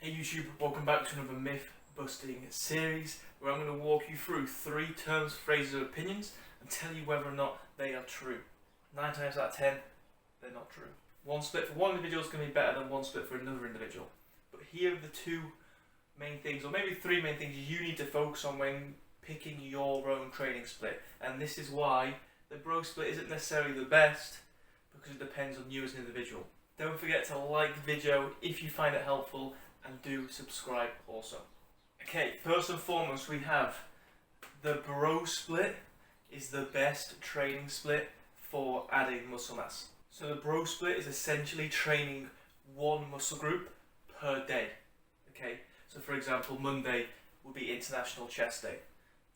Hey YouTube, welcome back to another myth busting series where I'm going to walk you through 3 terms, phrases or opinions and tell you whether or not they are true. 9 times out of 10, they're not true. One split for one individual is going to be better than one split for another individual. But here are the 2 main things, or maybe 3 main things you need to focus on when picking your own training split. And this is why the bro split isn't necessarily the best, because it depends on you as an individual. Don't forget to like the video if you find it helpful, and do subscribe also. Okay, first and foremost we have the bro split is the best training split for adding muscle mass. So the bro split is essentially training one muscle group per day. Okay, so for example Monday would be International Chest Day,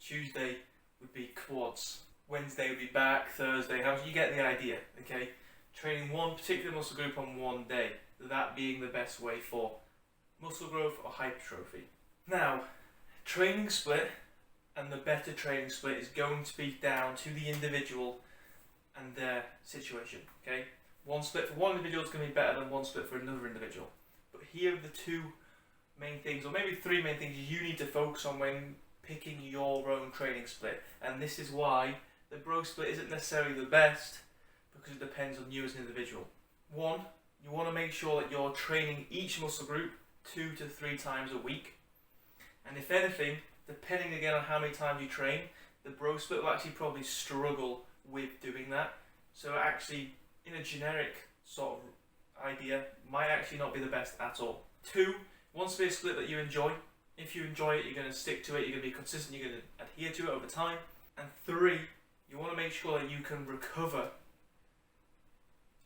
Tuesday would be quads, Wednesday would be back, Thursday, you get the idea. Okay, training one particular muscle group on one day, that being the best way for muscle growth or hypertrophy. Now, training split and the better training split is going to be down to the individual and their situation. Okay, one split for one individual is going to be better than one split for another individual. But here are the 2 main things, or maybe 3 main things you need to focus on when picking your own training split. And this is why the bro split isn't necessarily the best, because it depends on you as an individual. 1, you want to make sure that you're training each muscle group 2 to 3 times a week, and if anything, depending again on how many times you train, the bro split will actually probably struggle with doing that. So actually, in a generic sort of idea, might actually not be the best at all. 2, wants to be a split that you enjoy. If you enjoy it, you're going to stick to it, you're going to be consistent, you're going to adhere to it over time. And 3, you want to make sure that you can recover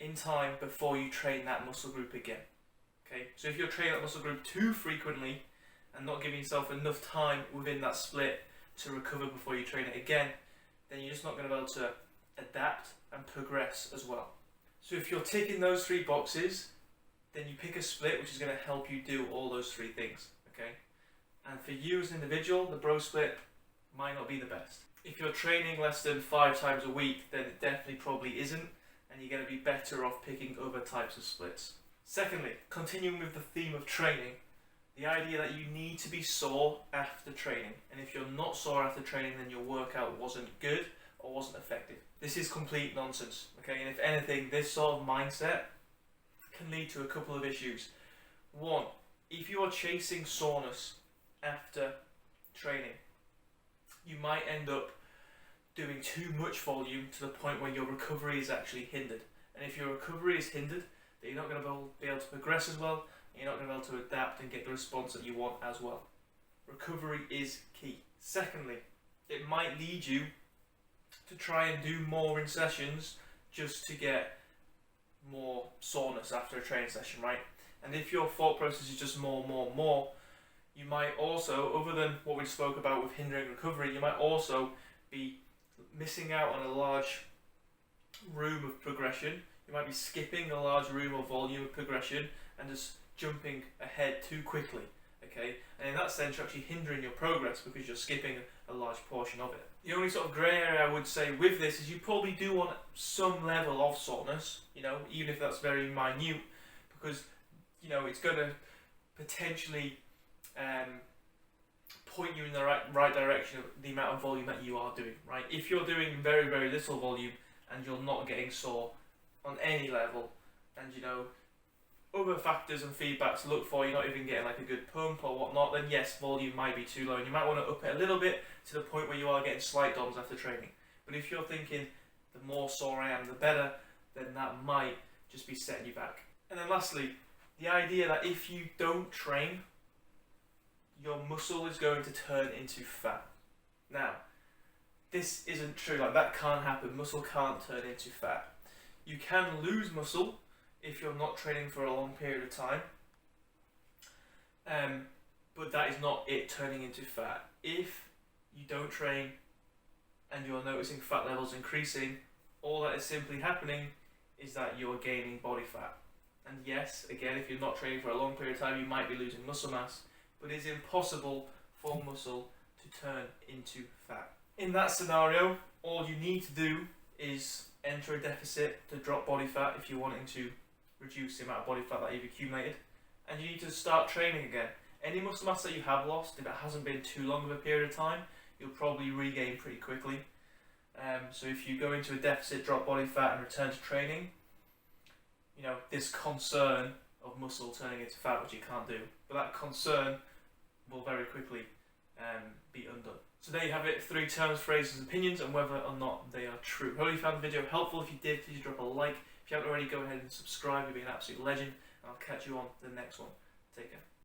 in time before you train that muscle group again. Okay, so if you're training that muscle group too frequently and not giving yourself enough time within that split to recover before you train it again, then you're just not going to be able to adapt and progress as well. So if you're ticking those 3 boxes, then you pick a split which is going to help you do all those 3 things. Okay, and for you as an individual, the bro split might not be the best. If you're training less than 5 times a week, then it definitely probably isn't, and you're going to be better off picking other types of splits. Secondly, continuing with the theme of training, the idea that you need to be sore after training, and if you're not sore after training, then your workout wasn't good or wasn't effective. This is complete nonsense, okay? And if anything, this sort of mindset can lead to a couple of issues. 1, if you are chasing soreness after training, you might end up doing too much volume to the point where your recovery is actually hindered. And if your recovery is hindered, you're not going to be able to progress as well, and you're not going to be able to adapt and get the response that you want as well. Recovery is key. Secondly, it might lead you to try and do more in sessions just to get more soreness after a training session, right? And if your thought process is just more, you might also, other than what we spoke about with hindering recovery, you might also be missing out on a large room of progression. You might be skipping a large room or volume of progression and just jumping ahead too quickly, okay? And in that sense, you're actually hindering your progress because you're skipping a large portion of it. The only sort of grey area I would say with this is you probably do want some level of soreness, you know, even if that's very minute, because, you know, it's going to potentially point you in the right direction of the amount of volume that you are doing, right? If you're doing very, very little volume and you're not getting sore on any level, and you know other factors and feedback to look for, you're not even getting like a good pump or whatnot, then yes, volume might be too low and you might want to up it a little bit to the point where you are getting slight DOMs after training. But if you're thinking the more sore I am the better, then that might just be setting you back. And then lastly, the idea that if you don't train, your muscle is going to turn into fat. Now, this isn't true, like that can't happen. Muscle can't turn into fat. You can lose muscle if you're not training for a long period of time, but that is not it turning into fat. If you don't train and you're noticing fat levels increasing, all that is simply happening is that you're gaining body fat. And yes, again, if you're not training for a long period of time, you might be losing muscle mass, but it's impossible for muscle to turn into fat. In that scenario, all you need to do is enter a deficit to drop body fat if you're wanting to reduce the amount of body fat that you've accumulated. and you need to start training again. Any muscle mass that you have lost, if it hasn't been too long of a period of time, you'll probably regain pretty quickly. So if you go into a deficit, drop body fat, and return to training, this concern of muscle turning into fat, which you can't do, but that concern will very quickly be undone. So there you have it, 3 terms, phrases, opinions, and whether or not they are true. Hope you found the video helpful. If you did, please drop a like. If you haven't already, go ahead and subscribe. You'll be an absolute legend, and I'll catch you on the next one. Take care.